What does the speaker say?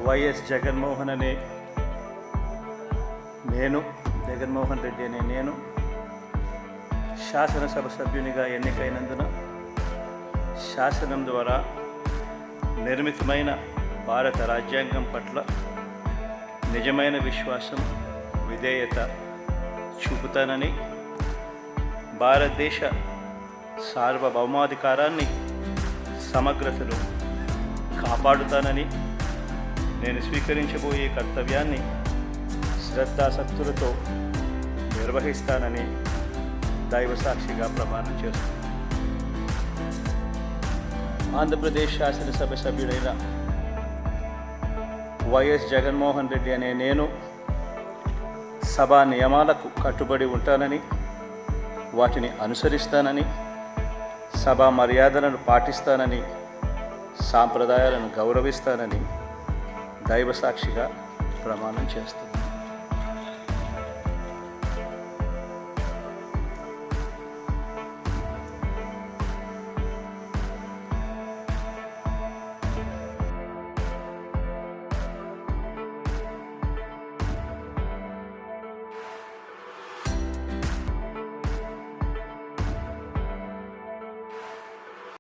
YS Jaganmohan Reddy అనే నేను శాసనసభ సభ్యునిగా ఎన్నికైనందున శాసనం ద్వారా నిర్మితమైన భారత రాజ్యాంగం పట్ల నిజమైన విశ్వాసం, విధేయత చూపుతానని, భారతదేశ సార్వభౌమాధికారాన్ని, సమగ్రతను కాపాడుతానని, నేను స్వీకరించబోయే కర్తవ్యాన్ని శ్రద్ధాసక్తులతో నిర్వహిస్తానని దైవ సాక్షిగా ప్రమాణం చేస్తున్నాను. ఆంధ్రప్రదేశ్ శాసనసభ సభ్యుడైన వైఎస్ జగన్మోహన్ రెడ్డి అనే నేను సభా నియమాలకు కట్టుబడి ఉంటానని, వాటిని అనుసరిస్తానని, సభా మర్యాదలను పాటిస్తానని, సాంప్రదాయాలను గౌరవిస్తానని దైవ సాక్షిగా ప్రమాణం చేస్తున్నాను.